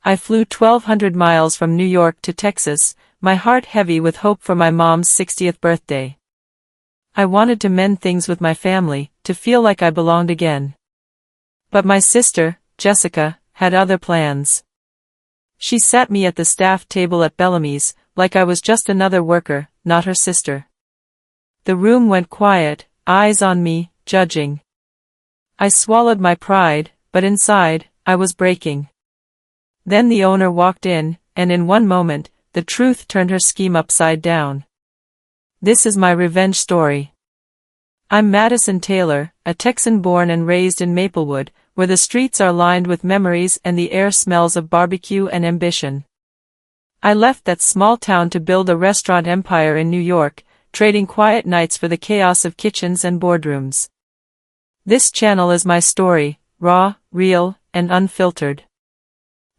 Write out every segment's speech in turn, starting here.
I flew 1,200 miles from New York to Texas, my heart heavy with hope for my mom's 60th birthday. I wanted to mend things with my family, to feel like I belonged again. But my sister, Jessica, had other plans. She sat me at the staff table at Bellamy's, like I was just another worker, not her sister. The room went quiet, eyes on me, judging. I swallowed my pride, but inside, I was breaking. Then the owner walked in, and in one moment, the truth turned her scheme upside down. This is my revenge story. I'm Madison Taylor, a Texan born and raised in Maplewood, where the streets are lined with memories and the air smells of barbecue and ambition. I left that small town to build a restaurant empire in New York, trading quiet nights for the chaos of kitchens and boardrooms. This channel is my story, raw, real, and unfiltered.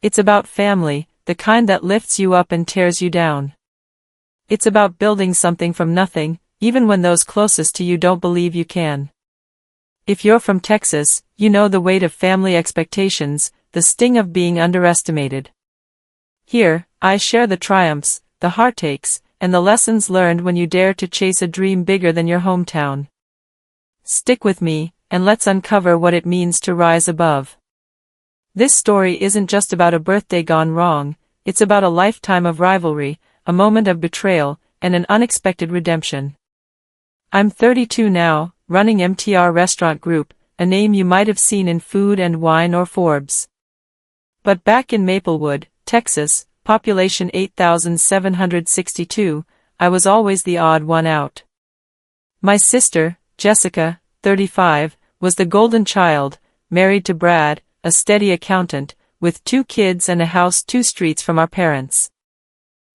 It's about family, the kind that lifts you up and tears you down. It's about building something from nothing, even when those closest to you don't believe you can. If you're from Texas, you know the weight of family expectations, the sting of being underestimated. Here, I share the triumphs, the heartaches, and the lessons learned when you dare to chase a dream bigger than your hometown. Stick with me, and let's uncover what it means to rise above. This story isn't just about a birthday gone wrong, it's about a lifetime of rivalry, a moment of betrayal, and an unexpected redemption. I'm 32 now, running MTR Restaurant Group, a name you might have seen in Food and Wine or Forbes. But back in Maplewood, Texas, population 8,762, I was always the odd one out. My sister, Jessica, 35, was the golden child, married to Brad, a steady accountant, with 2 kids and a house 2 streets from our parents.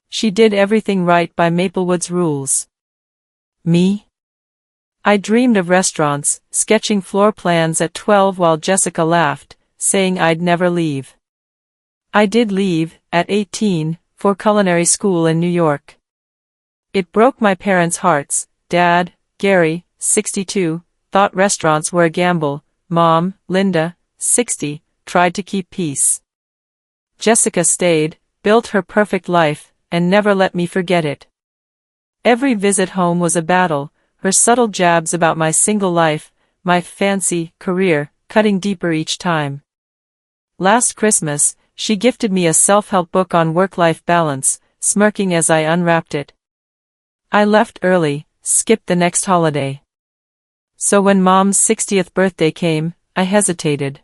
She did everything right by Maplewood's rules. Me? I dreamed of restaurants, sketching floor plans at 12 while Jessica laughed, saying I'd never leave. I did leave, at 18, for culinary school in New York. It broke my parents' hearts. Dad, Gary, 62, thought restaurants were a gamble. Mom, Linda, 60, tried to keep peace. Jessica stayed, built her perfect life, and never let me forget it. Every visit home was a battle, her subtle jabs about my single life, my fancy career, cutting deeper each time. Last Christmas, she gifted me a self-help book on work-life balance, smirking as I unwrapped it. I left early, skipped the next holiday. So when Mom's 60th birthday came, I hesitated.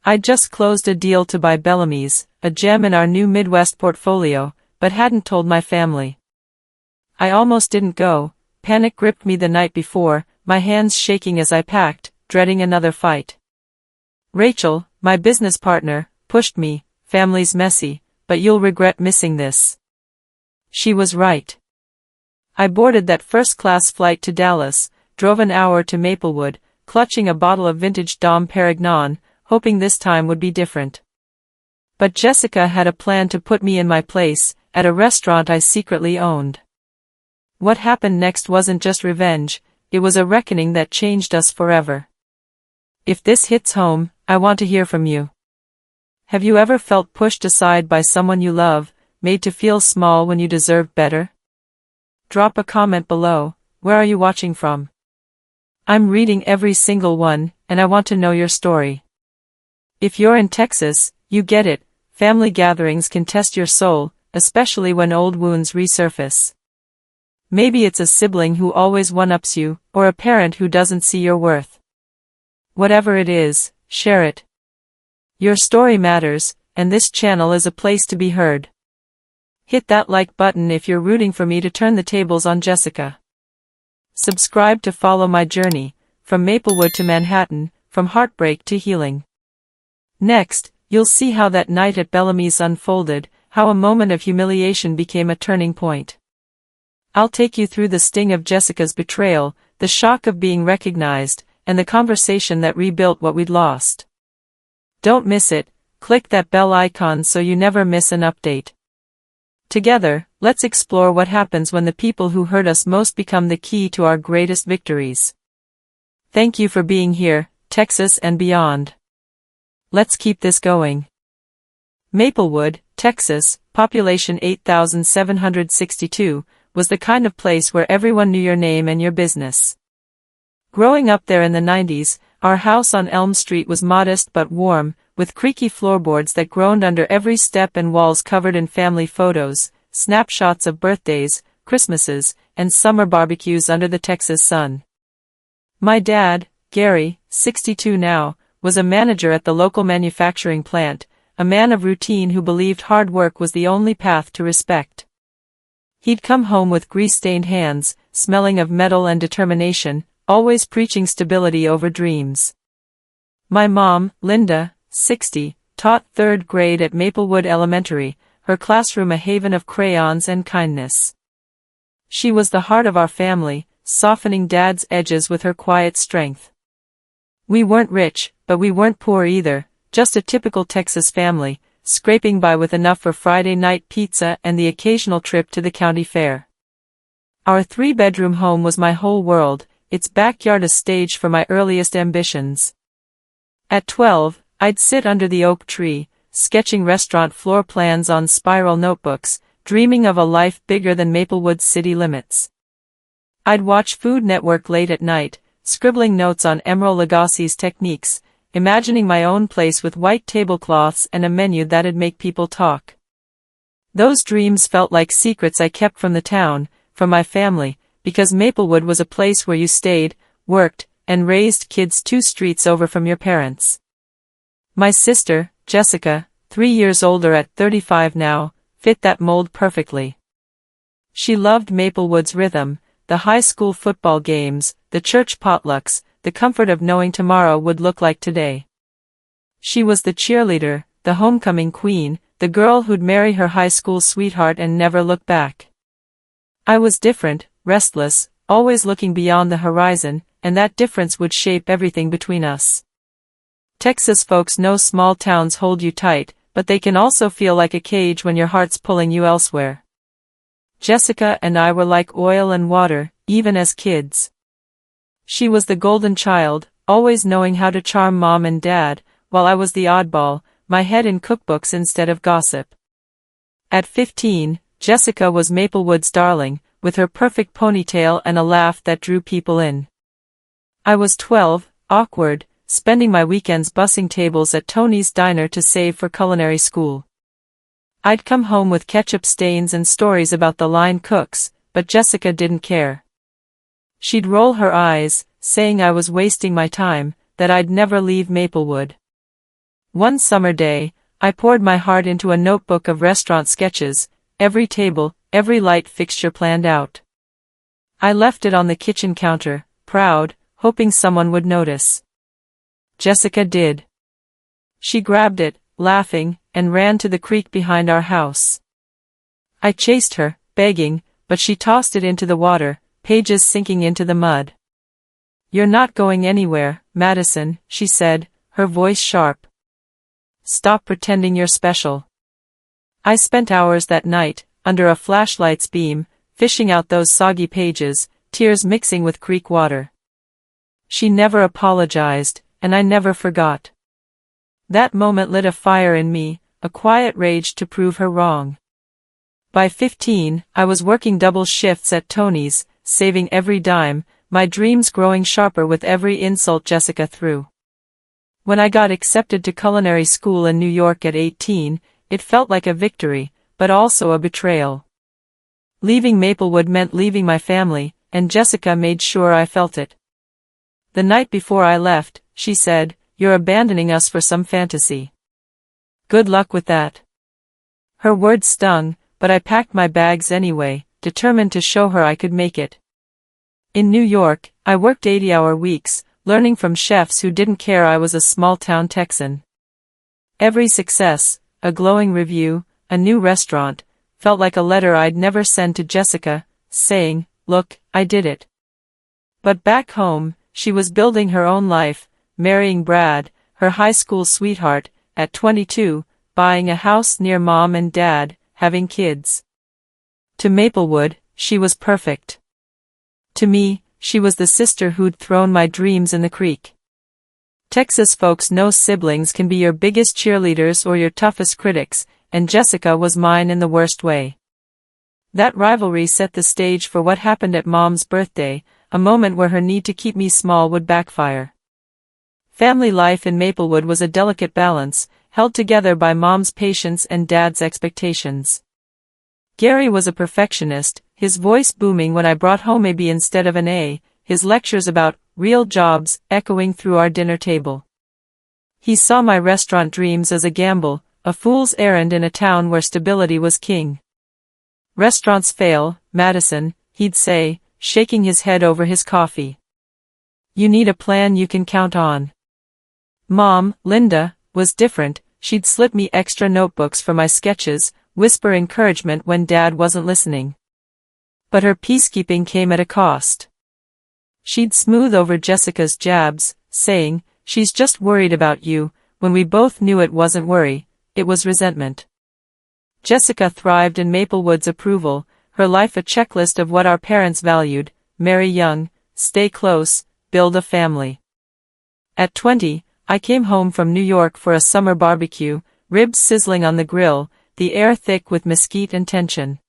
I'd just closed a deal to buy Bellamy's, a gem in our new Midwest portfolio, but hadn't told my family. I almost didn't go. Panic gripped me the night before, my hands shaking as I packed, dreading another fight. Rachel, my business partner, pushed me, "Family's messy, but you'll regret missing this." She was right. I boarded that first-class flight to Dallas, drove an hour to Maplewood, clutching a bottle of vintage Dom Perignon, hoping this time would be different. But Jessica had a plan to put me in my place, at a restaurant I secretly owned. What happened next wasn't just revenge, it was a reckoning that changed us forever. If this hits home, I want to hear from you. Have you ever felt pushed aside by someone you love, made to feel small when you deserved better? Drop a comment below. Where are you watching from? I'm reading every single one, and I want to know your story. If you're in Texas, you get it. Family gatherings can test your soul, especially when old wounds resurface. Maybe it's a sibling who always one-ups you, or a parent who doesn't see your worth. Whatever it is, share it. Your story matters, and this channel is a place to be heard. Hit that like button if you're rooting for me to turn the tables on Jessica. Subscribe to follow my journey, from Maplewood to Manhattan, from heartbreak to healing. Next, you'll see how that night at Bellamy's unfolded, how a moment of humiliation became a turning point. I'll take you through the sting of Jessica's betrayal, the shock of being recognized, and the conversation that rebuilt what we'd lost. Don't miss it. Click that bell icon so you never miss an update. Together, let's explore what happens when the people who hurt us most become the key to our greatest victories. Thank you for being here, Texas and beyond. Let's keep this going. Maplewood, Texas, population 8,762, was the kind of place where everyone knew your name and your business. Growing up there in the 90s, our house on Elm Street was modest but warm, with creaky floorboards that groaned under every step and walls covered in family photos, snapshots of birthdays, Christmases, and summer barbecues under the Texas sun. My dad, Gary, 62 now, was a manager at the local manufacturing plant, a man of routine who believed hard work was the only path to respect. He'd come home with grease-stained hands, smelling of metal and determination, always preaching stability over dreams. My mom, Linda, 60, taught 3rd grade at Maplewood Elementary, her classroom a haven of crayons and kindness. She was the heart of our family, softening Dad's edges with her quiet strength. We weren't rich, but we weren't poor either, just a typical Texas family, scraping by with enough for Friday night pizza and the occasional trip to the county fair. Our 3-bedroom home was my whole world, its backyard a stage for my earliest ambitions. At 12, I'd sit under the oak tree, sketching restaurant floor plans on spiral notebooks, dreaming of a life bigger than Maplewood's city limits. I'd watch Food Network late at night, scribbling notes on Emeril Lagasse's techniques, imagining my own place with white tablecloths and a menu that'd make people talk. Those dreams felt like secrets I kept from the town, from my family, because Maplewood was a place where you stayed, worked, and raised kids 2 streets over from your parents. My sister, Jessica, 3 years older at 35 now, fit that mold perfectly. She loved Maplewood's rhythm, the high school football games, the church potlucks, the comfort of knowing tomorrow would look like today. She was the cheerleader, the homecoming queen, the girl who'd marry her high school sweetheart and never look back. I was different, restless, always looking beyond the horizon, and that difference would shape everything between us. Texas folks know small towns hold you tight, but they can also feel like a cage when your heart's pulling you elsewhere. Jessica and I were like oil and water, even as kids. She was the golden child, always knowing how to charm Mom and Dad, while I was the oddball, my head in cookbooks instead of gossip. At 15, Jessica was Maplewood's darling, with her perfect ponytail and a laugh that drew people in. I was 12, awkward, spending my weekends bussing tables at Tony's Diner to save for culinary school. I'd come home with ketchup stains and stories about the line cooks, but Jessica didn't care. She'd roll her eyes, saying I was wasting my time, that I'd never leave Maplewood. One summer day, I poured my heart into a notebook of restaurant sketches, every table, every light fixture planned out. I left it on the kitchen counter, proud, hoping someone would notice. Jessica did. She grabbed it, laughing, and ran to the creek behind our house. I chased her, begging, but she tossed it into the water, pages sinking into the mud. "You're not going anywhere, Madison," she said, her voice sharp. "Stop pretending you're special." I spent hours that night, under a flashlight's beam, fishing out those soggy pages, tears mixing with creek water. She never apologized, and I never forgot. That moment lit a fire in me, a quiet rage to prove her wrong. By 15, I was working double shifts at Tony's, saving every dime, my dreams growing sharper with every insult Jessica threw. When I got accepted to culinary school in New York at 18, it felt like a victory, but also a betrayal. Leaving Maplewood meant leaving my family, and Jessica made sure I felt it. The night before I left, she said, "You're abandoning us for some fantasy. Good luck with that." Her words stung, but I packed my bags anyway, determined to show her I could make it. In New York, I worked 80-hour weeks, learning from chefs who didn't care I was a small-town Texan. Every success, a glowing review, a new restaurant, felt like a letter I'd never send to Jessica, saying, "Look, I did it." But back home, she was building her own life, marrying Brad, her high school sweetheart, at 22, buying a house near Mom and Dad, having kids. To Maplewood, she was perfect. To me, she was the sister who'd thrown my dreams in the creek. Texas folks know siblings can be your biggest cheerleaders or your toughest critics, and Jessica was mine in the worst way. That rivalry set the stage for what happened at Mom's birthday, a moment where her need to keep me small would backfire. Family life in Maplewood was a delicate balance, held together by Mom's patience and Dad's expectations. Gary was a perfectionist, his voice booming when I brought home a B instead of an A, his lectures about real jobs echoing through our dinner table. He saw my restaurant dreams as a gamble, a fool's errand in a town where stability was king. Restaurants fail, Madison, he'd say, shaking his head over his coffee. You need a plan you can count on. Mom, Linda, was different. She'd slip me extra notebooks for my sketches, whisper encouragement when Dad wasn't listening. But her peacekeeping came at a cost. She'd smooth over Jessica's jabs, saying, "She's just worried about you," when we both knew it wasn't worry, it was resentment. Jessica thrived in Maplewood's approval, her life a checklist of what our parents valued: marry young, stay close, build a family. At 20, I came home from New York for a summer barbecue, ribs sizzling on the grill, the air thick with mesquite and tension.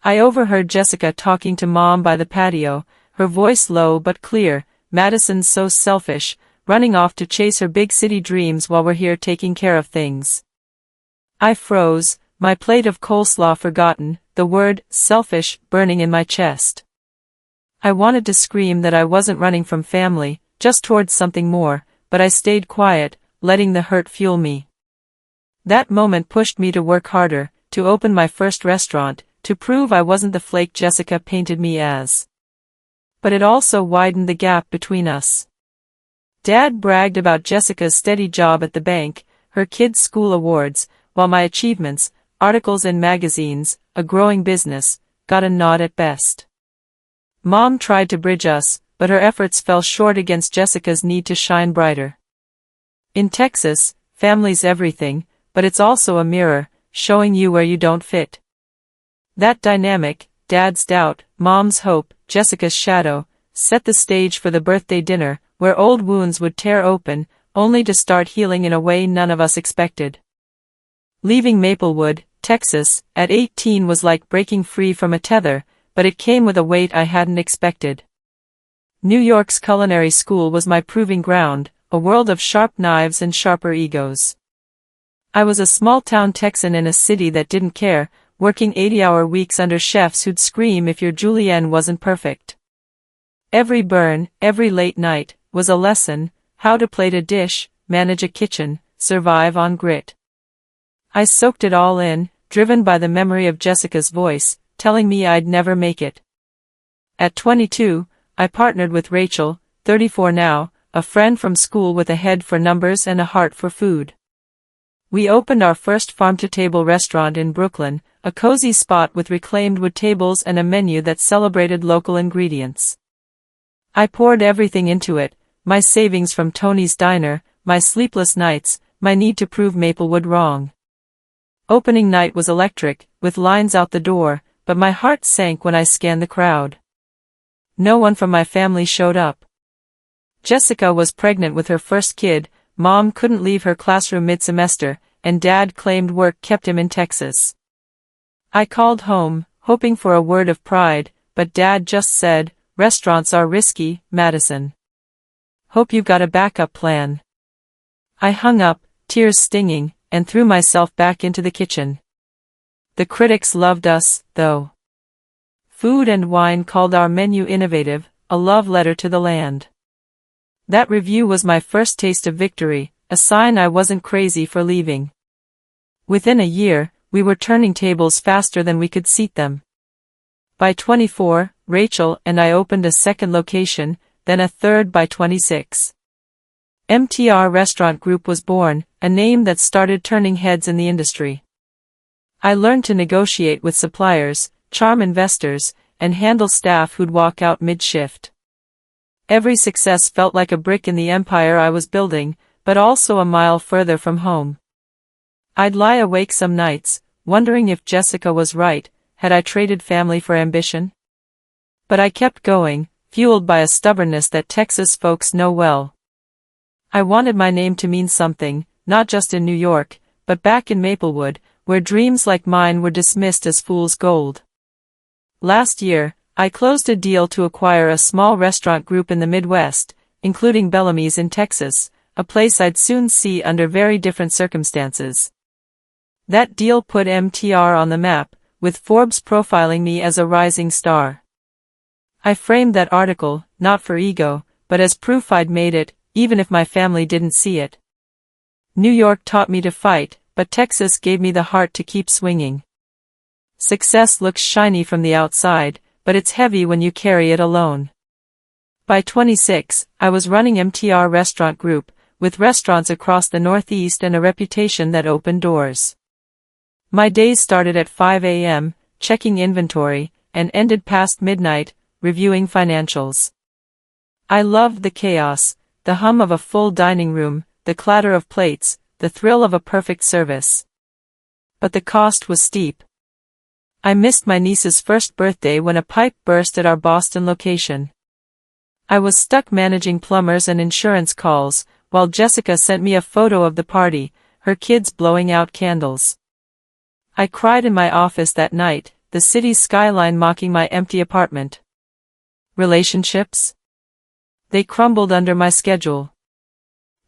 I overheard Jessica talking to Mom by the patio, her voice low but clear. "Madison's so selfish, running off to chase her big city dreams while we're here taking care of things." I froze, my plate of coleslaw forgotten, the word selfish burning in my chest. I wanted to scream that I wasn't running from family, just towards something more, but I stayed quiet, letting the hurt fuel me. That moment pushed me to work harder, to open my first restaurant, to prove I wasn't the flake Jessica painted me as. But it also widened the gap between us. Dad bragged about Jessica's steady job at the bank, her kids' school awards, while my achievements, articles in magazines, a growing business, got a nod at best. Mom tried to bridge us, but her efforts fell short against Jessica's need to shine brighter. In Texas, family's everything, but it's also a mirror, showing you where you don't fit. That dynamic, Dad's doubt, Mom's hope, Jessica's shadow, set the stage for the birthday dinner, where old wounds would tear open, only to start healing in a way none of us expected. Leaving Maplewood, Texas, at 18 was like breaking free from a tether, but it came with a weight I hadn't expected. New York's culinary school was my proving ground, a world of sharp knives and sharper egos. I was a small-town Texan in a city that didn't care, working 80-hour weeks under chefs who'd scream if your julienne wasn't perfect. Every burn, every late night, was a lesson: how to plate a dish, manage a kitchen, survive on grit. I soaked it all in, driven by the memory of Jessica's voice, telling me I'd never make it. At 22, I partnered with Rachel, 34 now, a friend from school with a head for numbers and a heart for food. We opened our first farm-to-table restaurant in Brooklyn, a cozy spot with reclaimed wood tables and a menu that celebrated local ingredients. I poured everything into it, my savings from Tony's Diner, my sleepless nights, my need to prove Maplewood wrong. Opening night was electric, with lines out the door, but my heart sank when I scanned the crowd. No one from my family showed up. Jessica was pregnant with her first kid, Mom couldn't leave her classroom mid-semester, and Dad claimed work kept him in Texas. I called home, hoping for a word of pride, but Dad just said, "Restaurants are risky, Madison. Hope you've got a backup plan." I hung up, tears stinging, and threw myself back into the kitchen. The critics loved us, though. Food and Wine called our menu innovative, a love letter to the land. That review was my first taste of victory, a sign I wasn't crazy for leaving. Within a year, we were turning tables faster than we could seat them. By 24, Rachel and I opened a second location, then a third by 26. MTR Restaurant Group was born, a name that started turning heads in the industry. I learned to negotiate with suppliers, charm investors, and handle staff who'd walk out mid-shift. Every success felt like a brick in the empire I was building, but also a mile further from home. I'd lie awake some nights, wondering if Jessica was right, had I traded family for ambition? But I kept going, fueled by a stubbornness that Texas folks know well. I wanted my name to mean something, not just in New York, but back in Maplewood, where dreams like mine were dismissed as fool's gold. Last year, I closed a deal to acquire a small restaurant group in the Midwest, including Bellamy's in Texas, a place I'd soon see under very different circumstances. That deal put MTR on the map, with Forbes profiling me as a rising star. I framed that article, not for ego, but as proof I'd made it, even if my family didn't see it. New York taught me to fight, but Texas gave me the heart to keep swinging. Success looks shiny from the outside, but it's heavy when you carry it alone. By 26, I was running MTR Restaurant Group, with restaurants across the Northeast and a reputation that opened doors. My days started at 5 a.m., checking inventory, and ended past midnight, reviewing financials. I loved the chaos, the hum of a full dining room, the clatter of plates, the thrill of a perfect service. But the cost was steep. I missed my niece's first birthday when a pipe burst at our Boston location. I was stuck managing plumbers and insurance calls, while Jessica sent me a photo of the party, her kids blowing out candles. I cried in my office that night, the city's skyline mocking my empty apartment. Relationships? They crumbled under my schedule.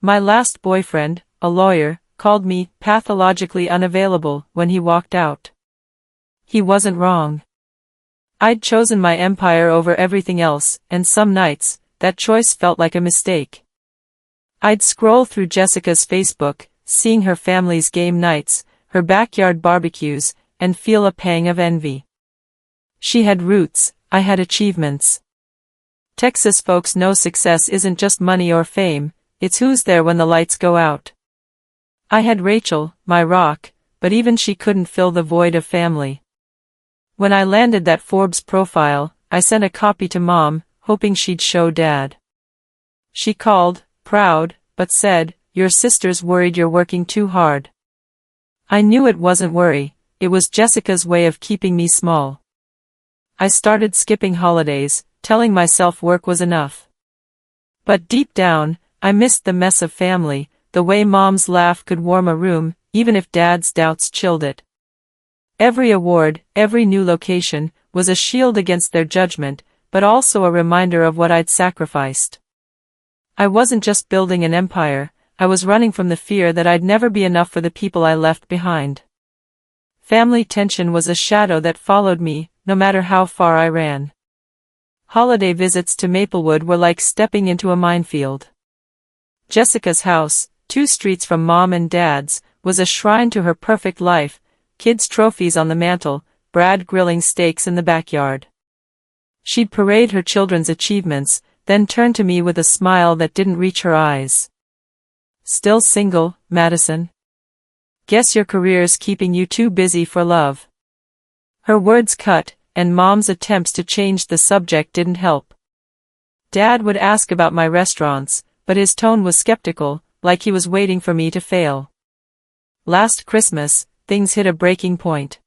My last boyfriend, a lawyer, called me pathologically unavailable when he walked out. He wasn't wrong. I'd chosen my empire over everything else, and some nights, that choice felt like a mistake. I'd scroll through Jessica's Facebook, seeing her family's game nights, her backyard barbecues, and feel a pang of envy. She had roots, I had achievements. Texas folks know success isn't just money or fame, it's who's there when the lights go out. I had Rachel, my rock, but even she couldn't fill the void of family. When I landed that Forbes profile, I sent a copy to Mom, hoping she'd show Dad. She called, proud, but said, "Your sister's worried you're working too hard." I knew it wasn't worry, it was Jessica's way of keeping me small. I started skipping holidays, telling myself work was enough. But deep down, I missed the mess of family, the way Mom's laugh could warm a room, even if Dad's doubts chilled it. Every award, every new location, was a shield against their judgment, but also a reminder of what I'd sacrificed. I wasn't just building an empire, I was running from the fear that I'd never be enough for the people I left behind. Family tension was a shadow that followed me, no matter how far I ran. Holiday visits to Maplewood were like stepping into a minefield. Jessica's house, 2 streets from Mom and Dad's, was a shrine to her perfect life, kids' trophies on the mantle, Brad grilling steaks in the backyard. She'd parade her children's achievements, then turn to me with a smile that didn't reach her eyes. "Still single, Madison? Guess your career's keeping you too busy for love." Her words cut, and Mom's attempts to change the subject didn't help. Dad would ask about my restaurants, but his tone was skeptical, like he was waiting for me to fail. Last Christmas, things hit a breaking point.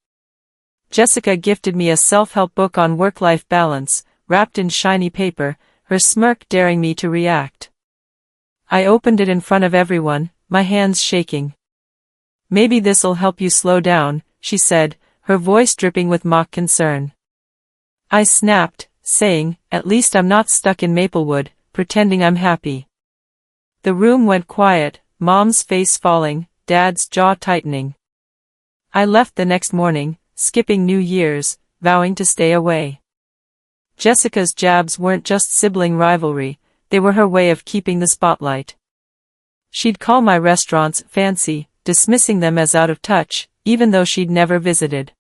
Jessica gifted me a self-help book on work-life balance, wrapped in shiny paper, her smirk daring me to react. I opened it in front of everyone, my hands shaking. "Maybe this'll help you slow down," she said, her voice dripping with mock concern. I snapped, saying, "At least I'm not stuck in Maplewood, pretending I'm happy." The room went quiet, Mom's face falling, Dad's jaw tightening. I left the next morning, skipping New Year's, vowing to stay away. Jessica's jabs weren't just sibling rivalry, they were her way of keeping the spotlight. She'd call my restaurants fancy, dismissing them as out of touch, even though she'd never visited.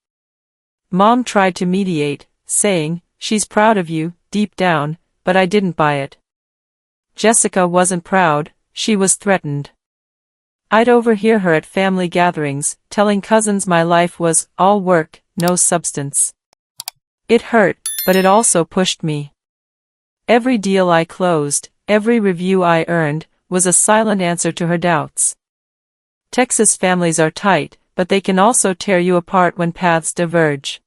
Mom tried to mediate, saying, "She's proud of you, deep down," but I didn't buy it. Jessica wasn't proud, she was threatened. I'd overhear her at family gatherings, telling cousins my life was all work, no substance. It hurt, but it also pushed me. Every deal I closed, every review I earned, was a silent answer to her doubts. Texas families are tight, but they can also tear you apart when paths diverge.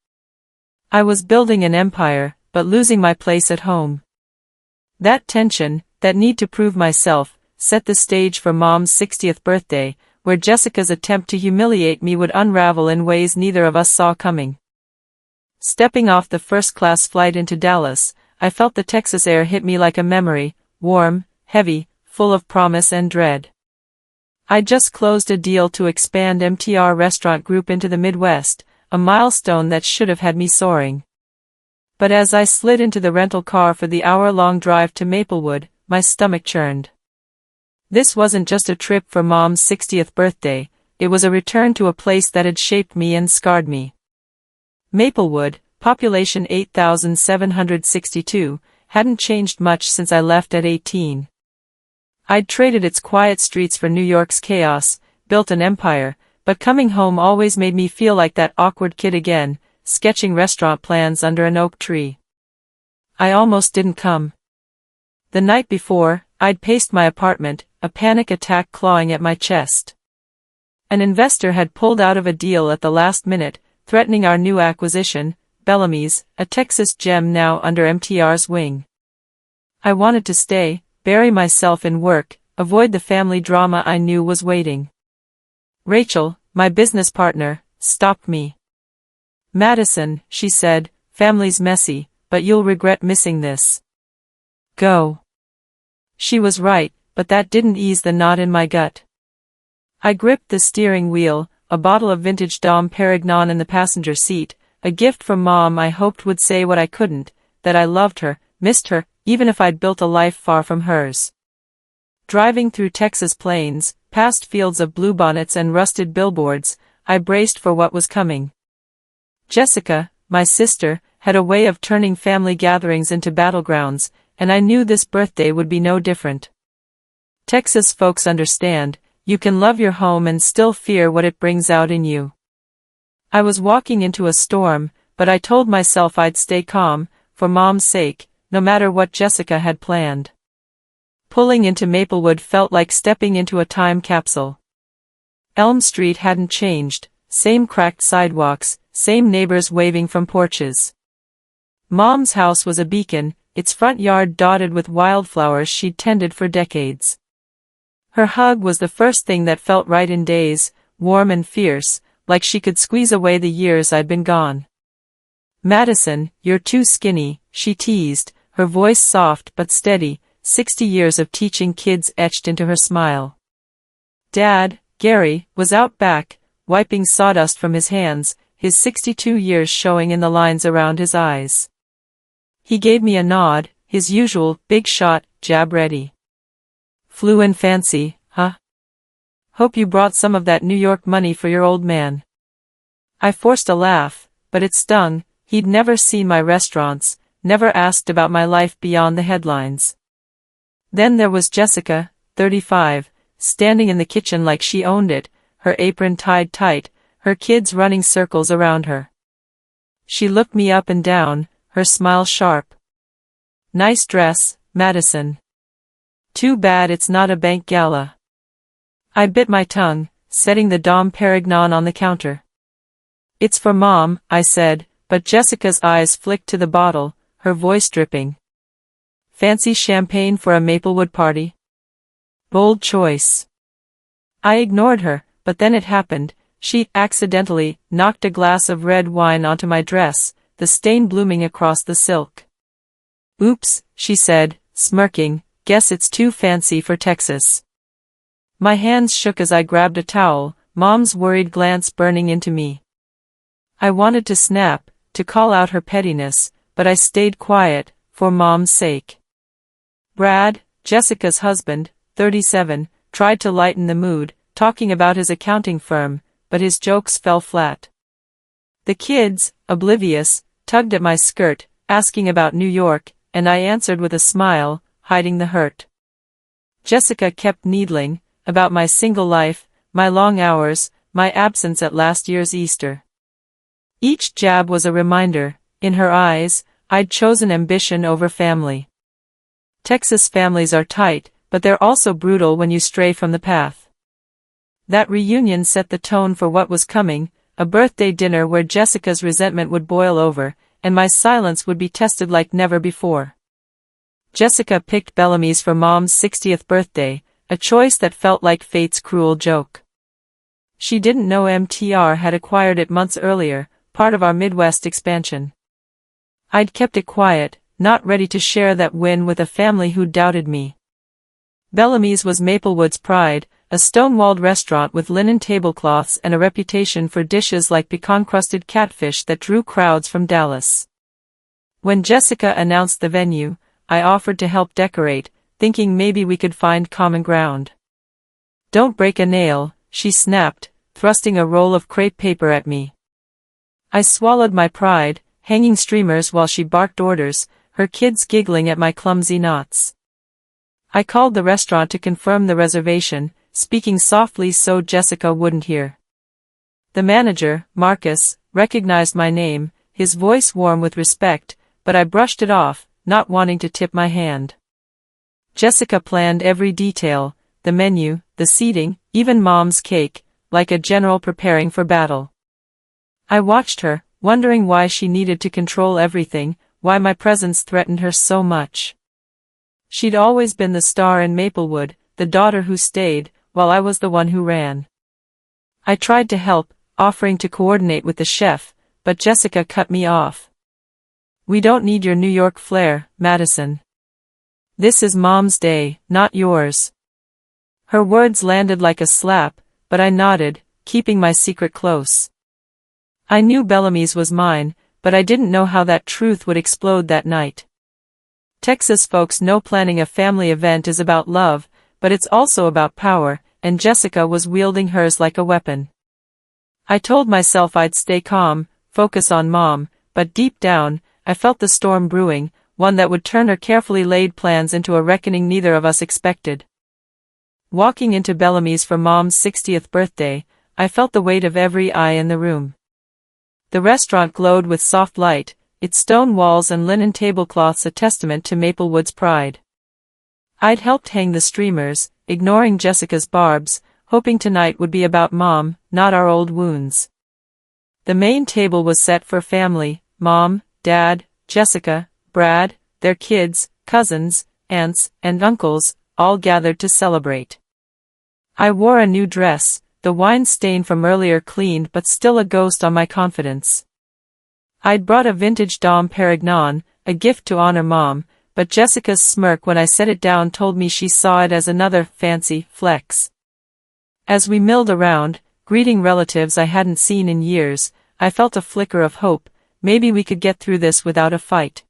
I was building an empire, but losing my place at home. That tension, that need to prove myself, set the stage for Mom's 60th birthday, where Jessica's attempt to humiliate me would unravel in ways neither of us saw coming. Stepping off the first-class flight into Dallas, I felt the Texas air hit me like a memory, warm, heavy, full of promise and dread. I'd just closed a deal to expand MTR Restaurant Group into the Midwest, a milestone that should have had me soaring. But as I slid into the rental car for the hour-long drive to Maplewood, my stomach churned. This wasn't just a trip for Mom's 60th birthday, it was a return to a place that had shaped me and scarred me. Maplewood, population 8,762, hadn't changed much since I left at 18. I'd traded its quiet streets for New York's chaos, built an empire, but coming home always made me feel like that awkward kid again, sketching restaurant plans under an oak tree. I almost didn't come. The night before, I'd paced my apartment, a panic attack clawing at my chest. An investor had pulled out of a deal at the last minute, threatening our new acquisition, Bellamy's, a Texas gem now under MTR's wing. I wanted to stay, bury myself in work, avoid the family drama I knew was waiting. Rachel, my business partner, stopped me. "Madison," she said, "family's messy, but you'll regret missing this. Go." She was right, but that didn't ease the knot in my gut. I gripped the steering wheel, a bottle of vintage Dom Perignon in the passenger seat, a gift from Mom I hoped would say what I couldn't, that I loved her, missed her, even if I'd built a life far from hers. Driving through Texas plains, past fields of bluebonnets and rusted billboards, I braced for what was coming. Jessica, my sister, had a way of turning family gatherings into battlegrounds, and I knew this birthday would be no different. Texas folks understand, you can love your home and still fear what it brings out in you. I was walking into a storm, but I told myself I'd stay calm, for Mom's sake, no matter what Jessica had planned. Pulling into Maplewood felt like stepping into a time capsule. Elm Street hadn't changed, same cracked sidewalks, same neighbors waving from porches. Mom's house was a beacon, its front yard dotted with wildflowers she'd tended for decades. Her hug was the first thing that felt right in days, warm and fierce, like she could squeeze away the years I'd been gone. "Madison, you're too skinny," she teased, her voice soft but steady, 60 years of teaching kids etched into her smile. Dad, Gary, was out back, wiping sawdust from his hands, his 62 years showing in the lines around his eyes. He gave me a nod, his usual, big shot, jab ready. "Flew in fancy, huh? Hope you brought some of that New York money for your old man." I forced a laugh, but it stung. He'd never seen my restaurants, never asked about my life beyond the headlines. Then there was Jessica, 35, standing in the kitchen like she owned it, her apron tied tight, her kids running circles around her. She looked me up and down, her smile sharp. "Nice dress, Madison. Too bad it's not a bank gala." I bit my tongue, setting the Dom Perignon on the counter. "It's for Mom," I said, but Jessica's eyes flicked to the bottle, her voice dripping. "Fancy champagne for a Maplewood party?" Bold choice. I ignored her, but then it happened. She accidentally knocked a glass of red wine onto my dress, the stain blooming across the silk. "Oops," she said, smirking, "guess it's too fancy for Texas." My hands shook as I grabbed a towel, Mom's worried glance burning into me. I wanted to snap, to call out her pettiness, but I stayed quiet, for Mom's sake. Brad, Jessica's husband, 37, tried to lighten the mood, talking about his accounting firm, but his jokes fell flat. The kids, oblivious, tugged at my skirt, asking about New York, and I answered with a smile, hiding the hurt. Jessica kept needling, about my single life, my long hours, my absence at last year's Easter. Each jab was a reminder, in her eyes, I'd chosen ambition over family. Texas families are tight, but they're also brutal when you stray from the path. That reunion set the tone for what was coming, a birthday dinner where Jessica's resentment would boil over, and my silence would be tested like never before. Jessica picked Bellamy's for Mom's 60th birthday, a choice that felt like fate's cruel joke. She didn't know MTR had acquired it months earlier, part of our Midwest expansion. I'd kept it quiet, not ready to share that win with a family who doubted me. Bellamy's was Maplewood's pride, a stone-walled restaurant with linen tablecloths and a reputation for dishes like pecan-crusted catfish that drew crowds from Dallas. When Jessica announced the venue, I offered to help decorate, thinking maybe we could find common ground. "Don't break a nail," she snapped, thrusting a roll of crepe paper at me. I swallowed my pride, hanging streamers while she barked orders, her kids giggling at my clumsy knots. I called the restaurant to confirm the reservation, speaking softly so Jessica wouldn't hear. The manager, Marcus, recognized my name, his voice warm with respect, but I brushed it off, not wanting to tip my hand. Jessica planned every detail, the menu, the seating, even Mom's cake, like a general preparing for battle. I watched her, wondering why she needed to control everything, why my presence threatened her so much. She'd always been the star in Maplewood, the daughter who stayed, while I was the one who ran. I tried to help, offering to coordinate with the chef, but Jessica cut me off. "We don't need your New York flair, Madison. This is Mom's day, not yours." Her words landed like a slap, but I nodded, keeping my secret close. I knew Bellamy's was mine, but I didn't know how that truth would explode that night. Texas folks know planning a family event is about love, but it's also about power, and Jessica was wielding hers like a weapon. I told myself I'd stay calm, focus on Mom, but deep down, I felt the storm brewing, one that would turn her carefully laid plans into a reckoning neither of us expected. Walking into Bellamy's for Mom's 60th birthday, I felt the weight of every eye in the room. The restaurant glowed with soft light, its stone walls and linen tablecloths a testament to Maplewood's pride. I'd helped hang the streamers, ignoring Jessica's barbs, hoping tonight would be about Mom, not our old wounds. The main table was set for family, Mom, Dad, Jessica, Brad, their kids, cousins, aunts, and uncles, all gathered to celebrate. I wore a new dress, the wine stain from earlier cleaned but still a ghost on my confidence. I'd brought a vintage Dom Perignon, a gift to honor Mom, but Jessica's smirk when I set it down told me she saw it as another fancy flex. As we milled around, greeting relatives I hadn't seen in years, I felt a flicker of hope, maybe we could get through this without a fight.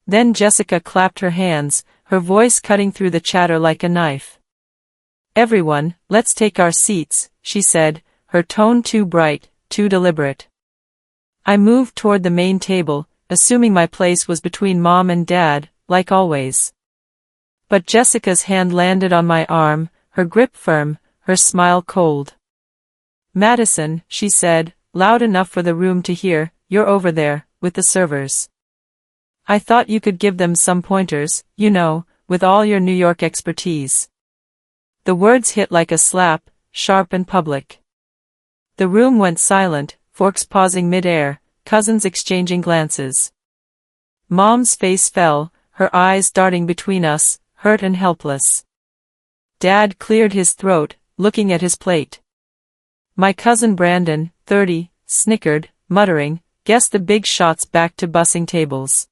Then Jessica clapped her hands, her voice cutting through the chatter like a knife. "Everyone, let's take our seats," she said, her tone too bright, too deliberate. I moved toward the main table, assuming my place was between Mom and Dad, like always. But Jessica's hand landed on my arm, her grip firm, her smile cold. "Madison," she said, loud enough for the room to hear, "you're over there, with the servers. I thought you could give them some pointers, you know, with all your New York expertise." The words hit like a slap, sharp and public. The room went silent, forks pausing mid-air, cousins exchanging glances. Mom's face fell, her eyes darting between us, hurt and helpless. Dad cleared his throat, looking at his plate. My cousin Brandon, 30, snickered, muttering, "Guess the big shot's back to bussing tables."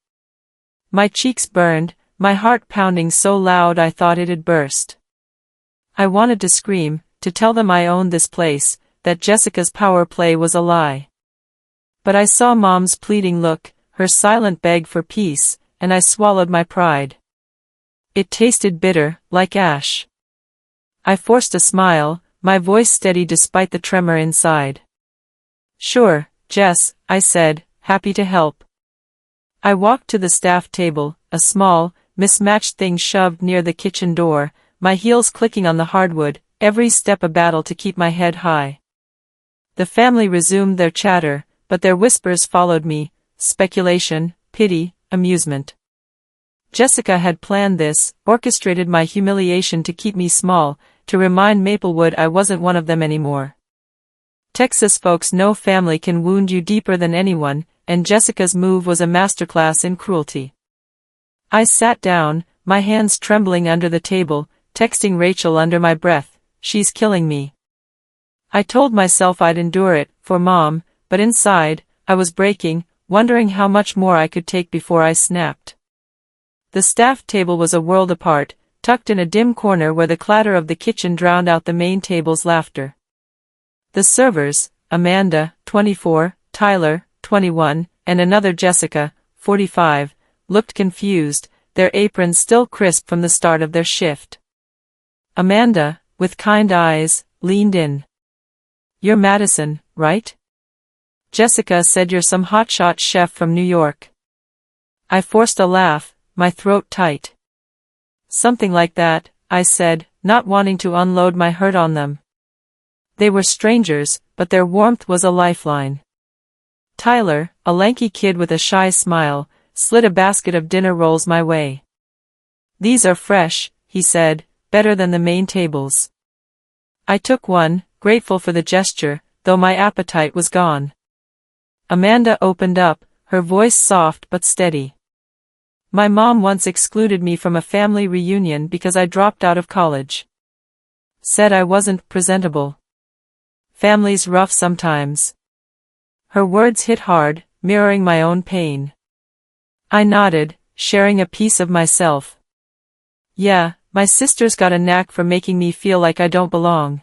My cheeks burned, my heart pounding so loud I thought it'd burst. I wanted to scream, to tell them I owned this place, that Jessica's power play was a lie. But I saw Mom's pleading look, her silent beg for peace, and I swallowed my pride. It tasted bitter, like ash. I forced a smile, my voice steady despite the tremor inside. "Sure, Jess," I said, happy to help. I walked to the staff table, a small, mismatched thing shoved near the kitchen door, my heels clicking on the hardwood, every step a battle to keep my head high. The family resumed their chatter, but their whispers followed me, speculation, pity, amusement. Jessica had planned this, orchestrated my humiliation to keep me small, to remind Maplewood I wasn't one of them anymore. Texas folks know family can wound you deeper than anyone, and Jessica's move was a masterclass in cruelty. I sat down, my hands trembling under the table, texting Rachel under my breath, "She's killing me." I told myself I'd endure it, for Mom, but inside, I was breaking, wondering how much more I could take before I snapped. The staff table was a world apart, tucked in a dim corner where the clatter of the kitchen drowned out the main table's laughter. The servers, Amanda, 24, Tyler, 21, and another Jessica, 45, looked confused, their aprons still crisp from the start of their shift. Amanda, with kind eyes, leaned in. "You're Madison, right?" Jessica said, "You're some hotshot chef from New York." I forced a laugh, my throat tight. "Something like that," I said, not wanting to unload my hurt on them. They were strangers, but their warmth was a lifeline. Tyler, a lanky kid with a shy smile, slid a basket of dinner rolls my way. "These are fresh," he said, "better than the main tables." I took one, grateful for the gesture, though my appetite was gone. Amanda opened up, her voice soft but steady. "My mom once excluded me from a family reunion because I dropped out of college. Said I wasn't presentable. Family's rough sometimes." Her words hit hard, mirroring my own pain. I nodded, sharing a piece of myself. "Yeah, my sister's got a knack for making me feel like I don't belong."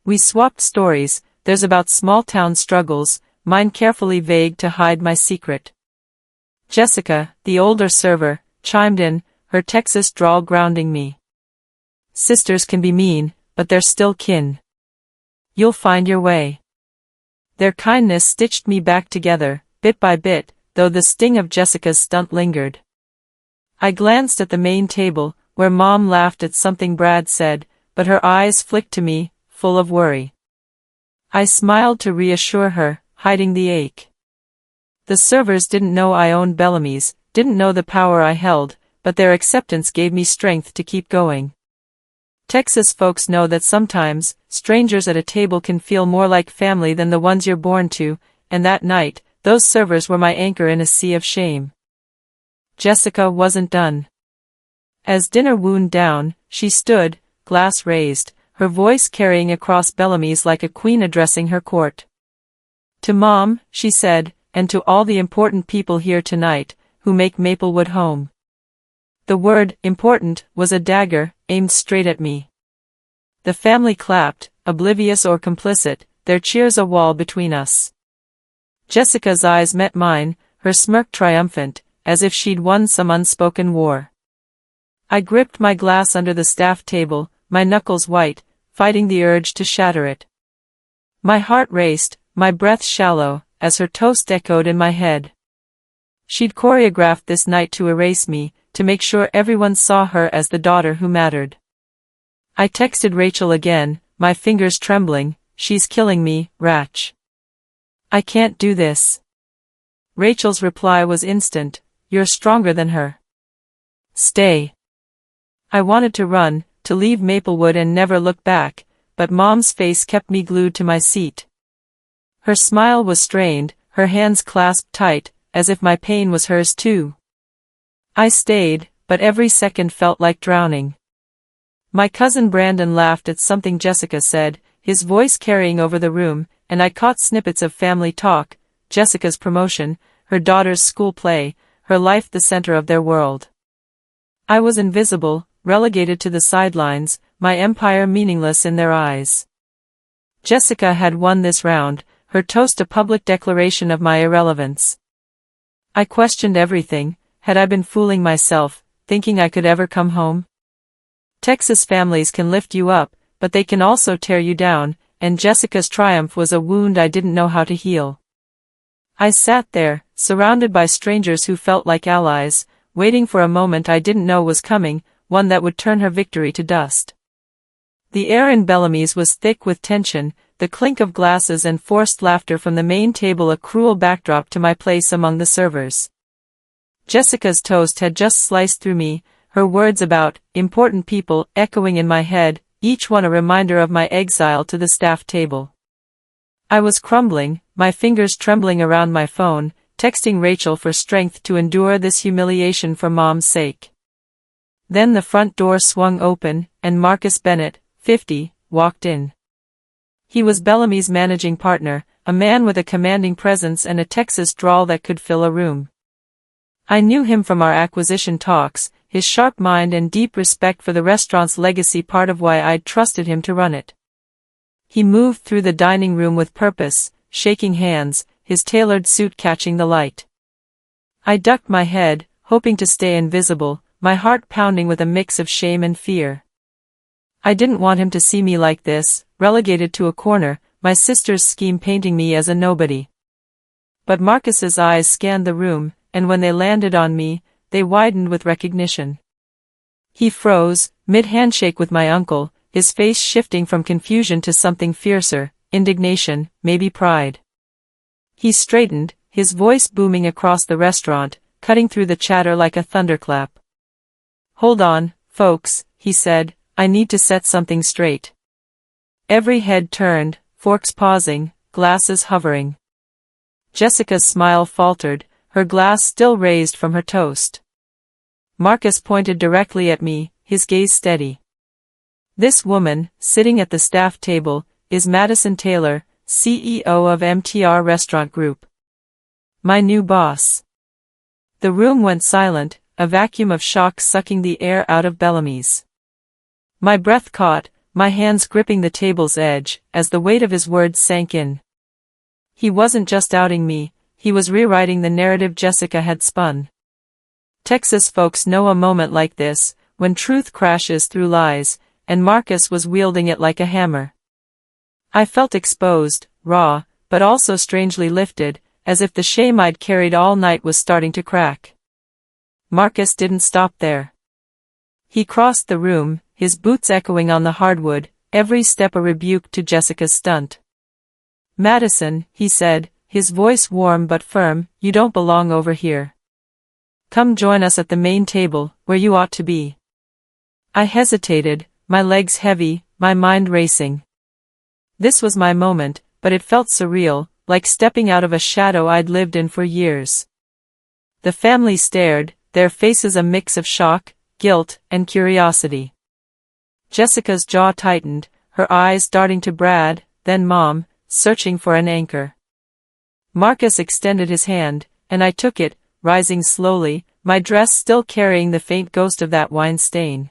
We swapped stories, theirs about small-town struggles, mine carefully vague to hide my secret. Jessica, the older server, chimed in, her Texas drawl grounding me. "Sisters can be mean, but they're still kin. You'll find your way." Their kindness stitched me back together, bit by bit, though the sting of Jessica's stunt lingered. I glanced at the main table, where Mom laughed at something Brad said, but her eyes flicked to me, full of worry. I smiled to reassure her, hiding the ache. The servers didn't know I owned Bellamy's, didn't know the power I held, but their acceptance gave me strength to keep going. Texas folks know that sometimes, strangers at a table can feel more like family than the ones you're born to, and that night, those servers were my anchor in a sea of shame. Jessica wasn't done. As dinner wound down, she stood, glass raised, her voice carrying across Bellamy's like a queen addressing her court. "To Mom," she said, "and to all the important people here tonight, who make Maplewood home." The word, important, was a dagger, aimed straight at me. The family clapped, oblivious or complicit, their cheers a wall between us. Jessica's eyes met mine, her smirk triumphant, as if she'd won some unspoken war. I gripped my glass under the staff table, my knuckles white, fighting the urge to shatter it. My heart raced, my breath shallow, as her toast echoed in my head. She'd choreographed this night to erase me, to make sure everyone saw her as the daughter who mattered. I texted Rachel again, my fingers trembling, "She's killing me, Ratch. I can't do this." Rachel's reply was instant, "You're stronger than her. Stay." I wanted to run, to leave Maplewood and never look back, but Mom's face kept me glued to my seat. Her smile was strained, her hands clasped tight, as if my pain was hers too. I stayed, but every second felt like drowning. My cousin Brandon laughed at something Jessica said, his voice carrying over the room, and I caught snippets of family talk, Jessica's promotion, her daughter's school play, her life the center of their world. I was invisible, relegated to the sidelines, my empire meaningless in their eyes. Jessica had won this round, her toast a public declaration of my irrelevance. I questioned everything. Had I been fooling myself, thinking I could ever come home? Texas families can lift you up, but they can also tear you down, and Jessica's triumph was a wound I didn't know how to heal. I sat there, surrounded by strangers who felt like allies, waiting for a moment I didn't know was coming, one that would turn her victory to dust. The air in Bellamy's was thick with tension, the clink of glasses and forced laughter from the main table a cruel backdrop to my place among the servers. Jessica's toast had just sliced through me, her words about important people echoing in my head, each one a reminder of my exile to the staff table. I was crumbling, my fingers trembling around my phone, texting Rachel for strength to endure this humiliation for Mom's sake. Then the front door swung open, and Marcus Bennett, 50, walked in. He was Bellamy's managing partner, a man with a commanding presence and a Texas drawl that could fill a room. I knew him from our acquisition talks, his sharp mind and deep respect for the restaurant's legacy part of why I'd trusted him to run it. He moved through the dining room with purpose, shaking hands, his tailored suit catching the light. I ducked my head, hoping to stay invisible, my heart pounding with a mix of shame and fear. I didn't want him to see me like this, relegated to a corner, my sister's scheme painting me as a nobody. But Marcus's eyes scanned the room, and when they landed on me, they widened with recognition. He froze, mid-handshake with my uncle, his face shifting from confusion to something fiercer, indignation, maybe pride. He straightened, his voice booming across the restaurant, cutting through the chatter like a thunderclap. "Hold on, folks," he said, "I need to set something straight." Every head turned, forks pausing, glasses hovering. Jessica's smile faltered, her glass still raised from her toast. Marcus pointed directly at me, his gaze steady. "This woman, sitting at the staff table, is Madison Taylor, CEO of MTR Restaurant Group. My new boss." The room went silent, a vacuum of shock sucking the air out of Bellamy's. My breath caught, my hands gripping the table's edge, as the weight of his words sank in. He wasn't just outing me, he was rewriting the narrative Jessica had spun. Texas folks know a moment like this, when truth crashes through lies, and Marcus was wielding it like a hammer. I felt exposed, raw, but also strangely lifted, as if the shame I'd carried all night was starting to crack. Marcus didn't stop there. He crossed the room, his boots echoing on the hardwood, every step a rebuke to Jessica's stunt. "Madison," he said, his voice warm but firm, "you don't belong over here. Come join us at the main table, where you ought to be." I hesitated, my legs heavy, my mind racing. This was my moment, but it felt surreal, like stepping out of a shadow I'd lived in for years. The family stared, their faces a mix of shock, guilt, and curiosity. Jessica's jaw tightened, her eyes darting to Brad, then Mom, searching for an anchor. Marcus extended his hand, and I took it, rising slowly, my dress still carrying the faint ghost of that wine stain.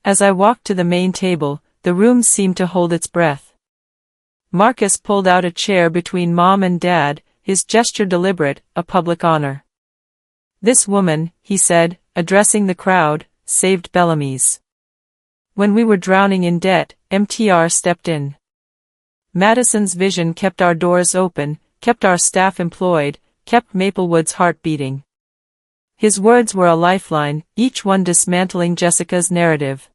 As I walked to the main table, the room seemed to hold its breath. Marcus pulled out a chair between Mom and Dad, his gesture deliberate, a public honor. "This woman," he said, addressing the crowd, "saved Bellamy's. When we were drowning in debt, MTR stepped in. Madison's vision kept our doors open, kept our staff employed, kept Maplewood's heart beating." His words were a lifeline, each one dismantling Jessica's narrative.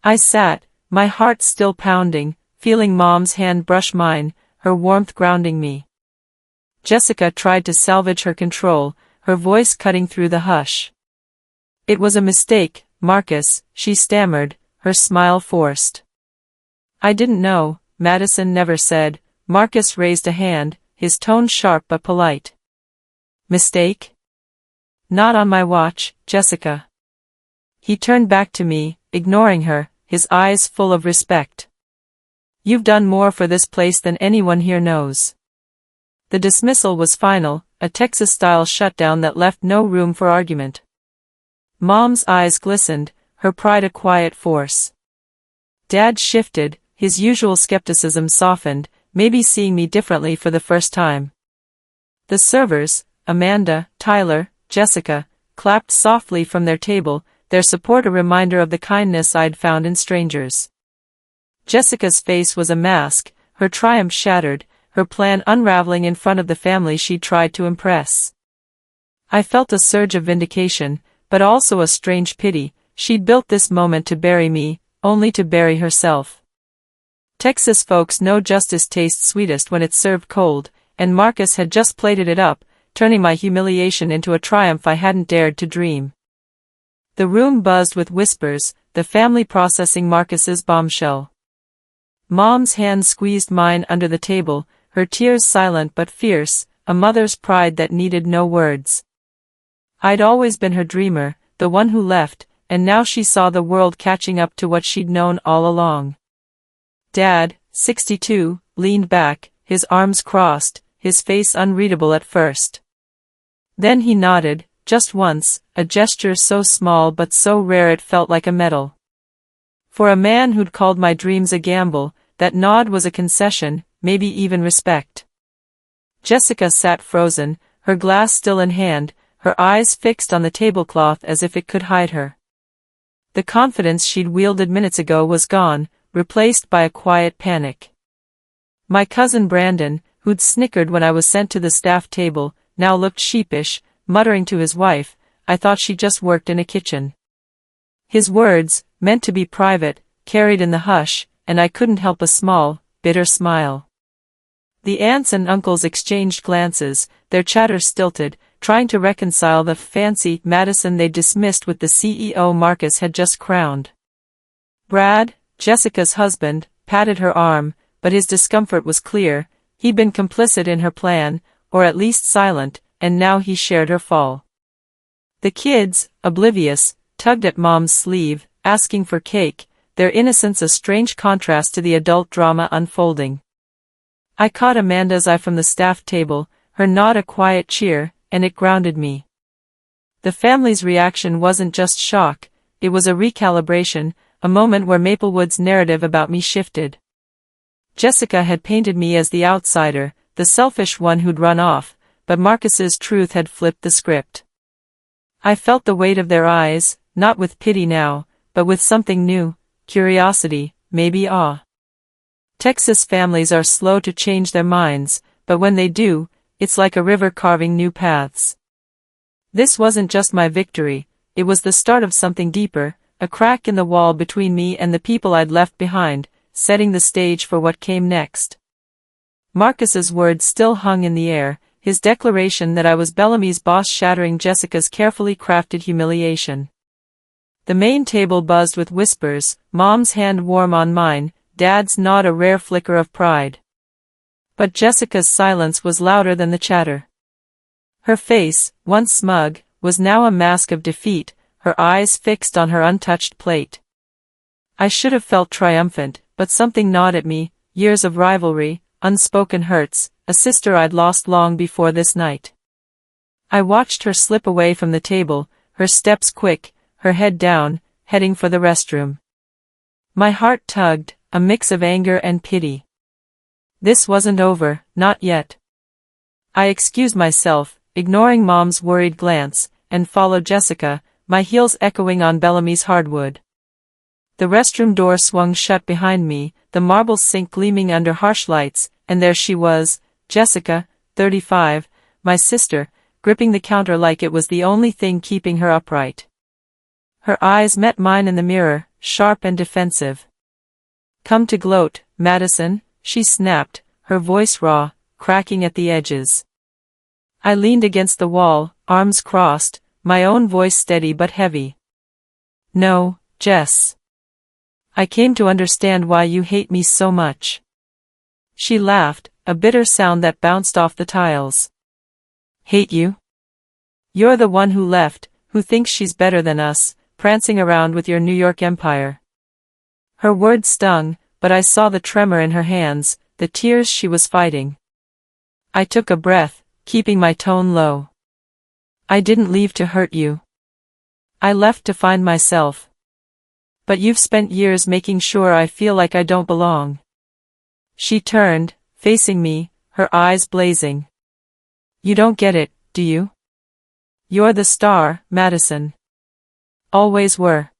I sat, my heart still pounding, feeling Mom's hand brush mine, her warmth grounding me. Jessica tried to salvage her control, her voice cutting through the hush. "It was a mistake, Marcus," she stammered, her smile forced. "I didn't know," Madison never said. Marcus raised a hand, his tone sharp but polite. "Mistake? Not on my watch, Jessica." He turned back to me, ignoring her, his eyes full of respect. "You've done more for this place than anyone here knows." The dismissal was final, a Texas-style shutdown that left no room for argument. Mom's eyes glistened, her pride a quiet force. Dad shifted, his usual skepticism softened, maybe seeing me differently for the first time. The servers, Amanda, Tyler, Jessica, clapped softly from their table, their support a reminder of the kindness I'd found in strangers. Jessica's face was a mask, her triumph shattered, her plan unraveling in front of the family she tried to impress. I felt a surge of vindication, but also a strange pity. She'd built this moment to bury me, only to bury herself. Texas folks know justice tastes sweetest when it's served cold, and Marcus had just plated it up, turning my humiliation into a triumph I hadn't dared to dream. The room buzzed with whispers, the family processing Marcus's bombshell. Mom's hand squeezed mine under the table, her tears silent but fierce, a mother's pride that needed no words. I'd always been her dreamer, the one who left, and now she saw the world catching up to what she'd known all along. Dad, 62, leaned back, his arms crossed, his face unreadable at first. Then he nodded, just once, a gesture so small but so rare it felt like a medal. For a man who'd called my dreams a gamble, that nod was a concession, maybe even respect. Jessica sat frozen, her glass still in hand, her eyes fixed on the tablecloth as if it could hide her. The confidence she'd wielded minutes ago was gone, replaced by a quiet panic. My cousin Brandon, who'd snickered when I was sent to the staff table, now looked sheepish, muttering to his wife, "I thought she just worked in a kitchen." His words, meant to be private, carried in the hush, and I couldn't help a small, bitter smile. The aunts and uncles exchanged glances, their chatter stilted, trying to reconcile the fancy Madison they dismissed with the CEO Marcus had just crowned. Brad, Jessica's husband, patted her arm, but his discomfort was clear. He'd been complicit in her plan, or at least silent, and now he shared her fall. The kids, oblivious, tugged at Mom's sleeve, asking for cake, their innocence a strange contrast to the adult drama unfolding. I caught Amanda's eye from the staff table, her nod a quiet cheer, and it grounded me. The family's reaction wasn't just shock, it was a recalibration, a moment where Maplewood's narrative about me shifted. Jessica had painted me as the outsider, the selfish one who'd run off, but Marcus's truth had flipped the script. I felt the weight of their eyes, not with pity now, but with something new, curiosity, maybe awe. Texas families are slow to change their minds, but when they do, it's like a river carving new paths. This wasn't just my victory, it was the start of something deeper, a crack in the wall between me and the people I'd left behind, setting the stage for what came next. Marcus's words still hung in the air, his declaration that I was Bellamy's boss shattering Jessica's carefully crafted humiliation. The main table buzzed with whispers, Mom's hand warm on mine, Dad's nod a rare flicker of pride. But Jessica's silence was louder than the chatter. Her face, once smug, was now a mask of defeat, her eyes fixed on her untouched plate. I should have felt triumphant, but something gnawed at me, years of rivalry, unspoken hurts, a sister I'd lost long before this night. I watched her slip away from the table, her steps quick, her head down, heading for the restroom. My heart tugged, a mix of anger and pity. This wasn't over, not yet. I excused myself, ignoring Mom's worried glance, and followed Jessica, my heels echoing on Bellamy's hardwood. The restroom door swung shut behind me, the marble sink gleaming under harsh lights, and there she was, Jessica, 35, my sister, gripping the counter like it was the only thing keeping her upright. Her eyes met mine in the mirror, sharp and defensive. "Come to gloat, Madison," she snapped, her voice raw, cracking at the edges. I leaned against the wall, arms crossed, my own voice steady but heavy. "No, Jess. I came to understand why you hate me so much." She laughed, a bitter sound that bounced off the tiles. "Hate you? You're the one who left, who thinks she's better than us, prancing around with your New York empire." Her words stung, but I saw the tremor in her hands, the tears she was fighting. I took a breath, keeping my tone low. "I didn't leave to hurt you. I left to find myself. But you've spent years making sure I feel like I don't belong." She turned, facing me, her eyes blazing. "You don't get it, do you? You're the star, Madison. Always were.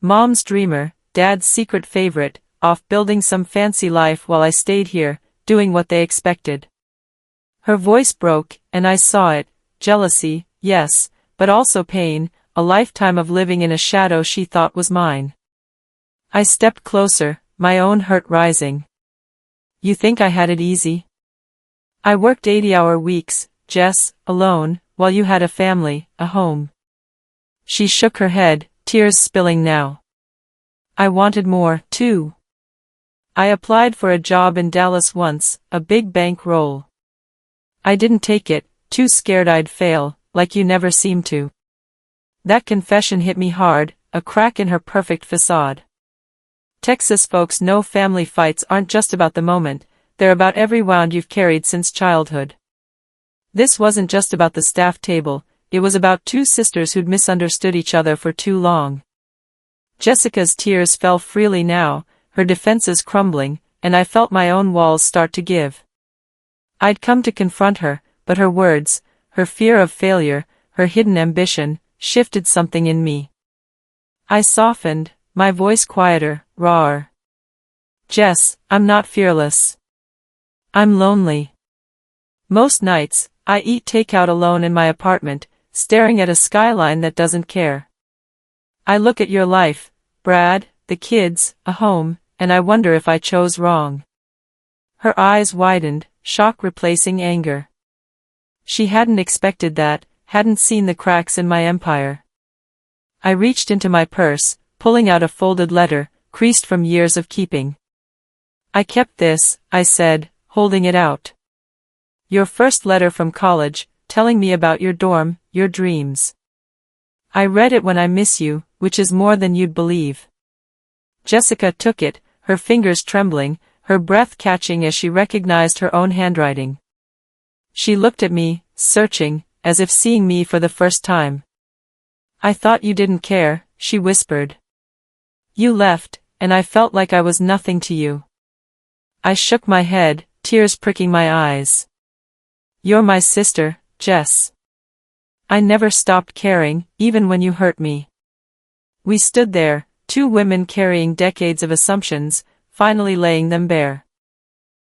Mom's dreamer, Dad's secret favorite, off building some fancy life while I stayed here, doing what they expected." Her voice broke, and I saw it, jealousy, yes, but also pain, a lifetime of living in a shadow she thought was mine. I stepped closer, my own hurt rising. "You think I had it easy? I worked 80-hour weeks, Jess, alone, while you had a family, a home." She shook her head, tears spilling now. "I wanted more, too. I applied for a job in Dallas once, a big bank role. I didn't take it, too scared I'd fail, like you never seemed to. That confession hit me hard, a crack in her perfect facade. Texas folks know family fights aren't just about the moment, they're about every wound you've carried since childhood. This wasn't just about the staff table, it was about two sisters who'd misunderstood each other for too long. Jessica's tears fell freely now, her defenses crumbling, and I felt my own walls start to give. I'd come to confront her, but her words, her fear of failure, her hidden ambition, shifted something in me. I softened, my voice quieter, rawer. Jess, I'm not fearless. I'm lonely. Most nights, I eat takeout alone in my apartment, staring at a skyline that doesn't care. I look at your life, Brad, the kids, a home, and I wonder if I chose wrong. Her eyes widened, shock replacing anger. She hadn't expected that, hadn't seen the cracks in my empire. I reached into my purse, pulling out a folded letter, creased from years of keeping. I kept this, I said, holding it out. Your first letter from college, telling me about your dorm, your dreams. I read it when I miss you, which is more than you'd believe. Jessica took it, her fingers trembling, her breath catching as she recognized her own handwriting. She looked at me, searching, as if seeing me for the first time. I thought you didn't care, she whispered. You left, and I felt like I was nothing to you. I shook my head, tears pricking my eyes. You're my sister, Jess. I never stopped caring, even when you hurt me. We stood there, two women carrying decades of assumptions, finally laying them bare.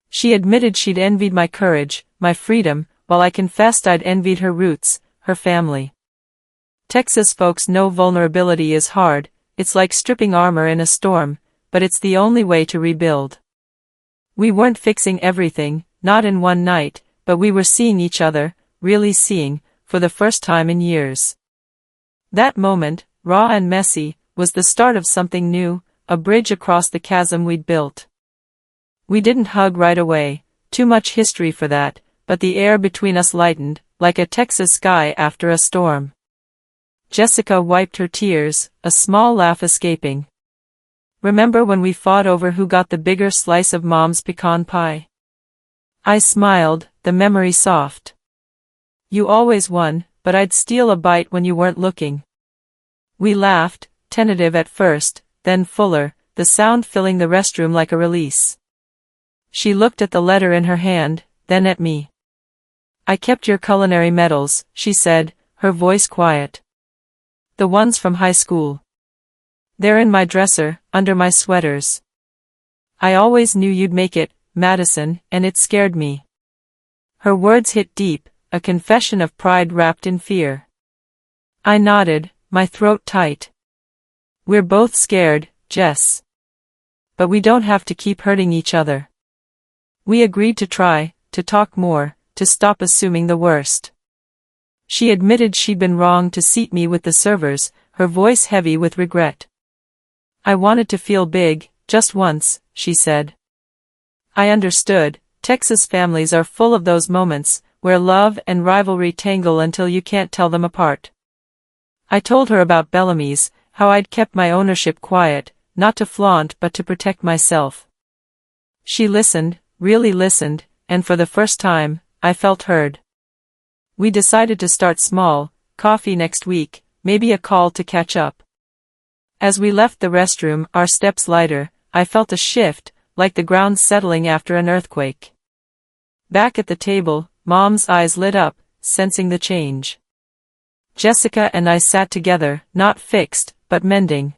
She admitted she'd envied my courage, my freedom, while I confessed I'd envied her roots, her family. Texas folks know vulnerability is hard, it's like stripping armor in a storm, but it's the only way to rebuild. We weren't fixing everything, not in one night, but we were seeing each other, really seeing, for the first time in years. That moment, raw and messy, was the start of something new, a bridge across the chasm we'd built. We didn't hug right away, too much history for that, but the air between us lightened, like a Texas sky after a storm. Jessica wiped her tears, a small laugh escaping. Remember when we fought over who got the bigger slice of Mom's pecan pie? I smiled, the memory soft. You always won, but I'd steal a bite when you weren't looking. We laughed, tentative at first, then fuller, the sound filling the restroom like a release. She looked at the letter in her hand, then at me. I kept your culinary medals, she said, her voice quiet. The ones from high school. They're in my dresser, under my sweaters. I always knew you'd make it, Madison, and it scared me. Her words hit deep, a confession of pride wrapped in fear. I nodded, my throat tight. We're both scared, Jess. But we don't have to keep hurting each other. We agreed to try, to talk more, to stop assuming the worst. She admitted she'd been wrong to seat me with the servers, her voice heavy with regret. I wanted to feel big, just once, she said. I understood, Texas families are full of those moments, where love and rivalry tangle until you can't tell them apart. I told her about Bellamy's, how I'd kept my ownership quiet, not to flaunt but to protect myself. She listened, really listened, and for the first time, I felt heard. We decided to start small, coffee next week, maybe a call to catch up. As we left the restroom, our steps lighter, I felt a shift, like the ground settling after an earthquake. Back at the table, Mom's eyes lit up, sensing the change. Jessica and I sat together, not fixed, but mending.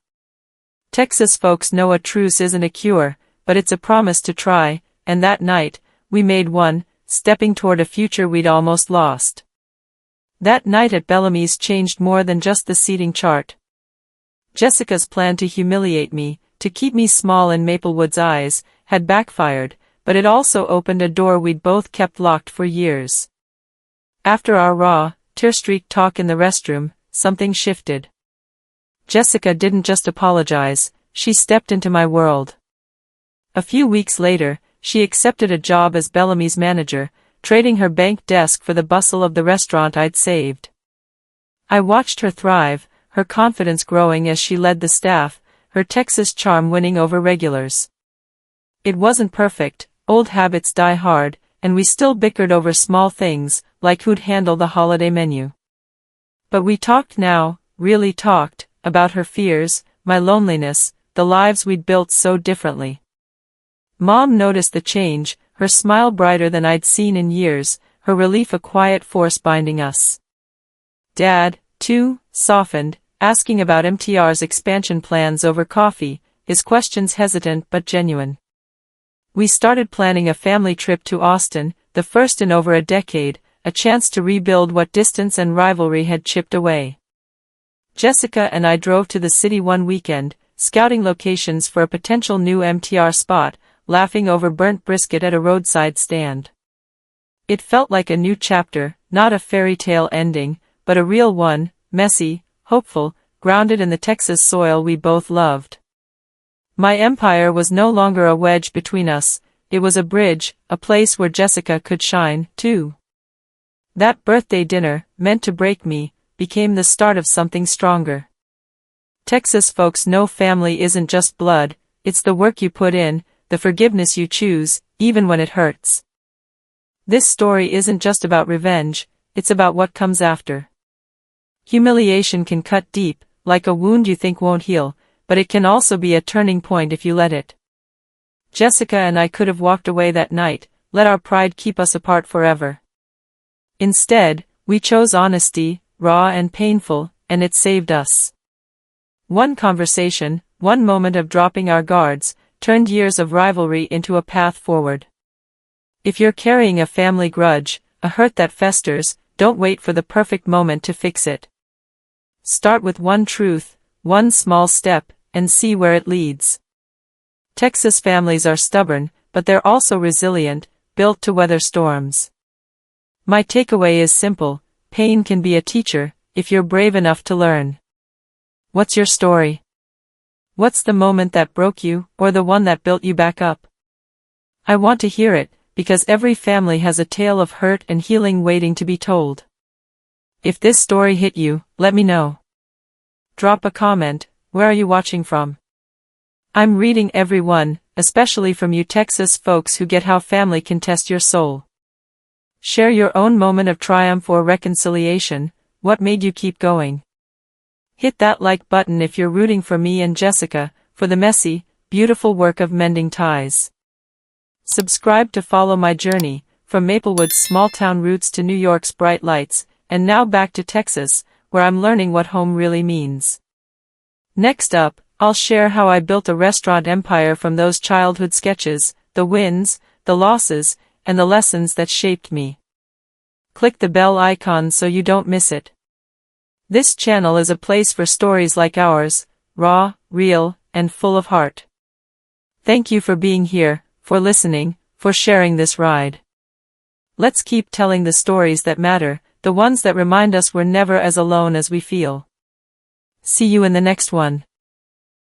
Texas folks know a truce isn't a cure, but it's a promise to try, and that night, we made one, stepping toward a future we'd almost lost. That night at Bellamy's changed more than just the seating chart. Jessica's plan to humiliate me, to keep me small in Maplewood's eyes, had backfired, but it also opened a door we'd both kept locked for years. After our raw, tear-streaked talk in the restroom, something shifted. Jessica didn't just apologize, she stepped into my world. A few weeks later, she accepted a job as Bellamy's manager, trading her bank desk for the bustle of the restaurant I'd saved. I watched her thrive, her confidence growing as she led the staff, her Texas charm winning over regulars. It wasn't perfect, old habits die hard, and we still bickered over small things, like who'd handle the holiday menu. But we talked now, really talked, about her fears, my loneliness, the lives we'd built so differently. Mom noticed the change, her smile brighter than I'd seen in years, her relief a quiet force binding us. Dad, too, softened, asking about MTR's expansion plans over coffee, his questions hesitant but genuine. We started planning a family trip to Austin, the first in over a decade, a chance to rebuild what distance and rivalry had chipped away. Jessica and I drove to the city one weekend, scouting locations for a potential new MTR spot, laughing over burnt brisket at a roadside stand. It felt like a new chapter, not a fairy tale ending, but a real one, messy, hopeful, grounded in the Texas soil we both loved. My empire was no longer a wedge between us, it was a bridge, a place where Jessica could shine, too. That birthday dinner, meant to break me, became the start of something stronger. Texas folks know family isn't just blood, it's the work you put in, the forgiveness you choose, even when it hurts. This story isn't just about revenge, it's about what comes after. Humiliation can cut deep, like a wound you think won't heal, but it can also be a turning point if you let it. Jessica and I could have walked away that night, let our pride keep us apart forever. Instead, we chose honesty, raw and painful, and it saved us. One conversation, one moment of dropping our guards, turned years of rivalry into a path forward. If you're carrying a family grudge, a hurt that festers, don't wait for the perfect moment to fix it. Start with one truth, one small step, and see where it leads. Texas families are stubborn, but they're also resilient, built to weather storms. My takeaway is simple, pain can be a teacher, if you're brave enough to learn. What's your story? What's the moment that broke you, or the one that built you back up? I want to hear it, because every family has a tale of hurt and healing waiting to be told. If this story hit you, let me know. Drop a comment, where are you watching from? I'm reading every one, especially from you Texas folks who get how family can test your soul. Share your own moment of triumph or reconciliation, what made you keep going? Hit that like button if you're rooting for me and Jessica, for the messy, beautiful work of mending ties. Subscribe to follow my journey, from Maplewood's small-town roots to New York's bright lights, and now back to Texas, where I'm learning what home really means. Next up, I'll share how I built a restaurant empire from those childhood sketches, the wins, the losses, and the lessons that shaped me. Click the bell icon so you don't miss it. This channel is a place for stories like ours, raw, real, and full of heart. Thank you for being here, for listening, for sharing this ride. Let's keep telling the stories that matter, the ones that remind us we're never as alone as we feel. See you in the next one.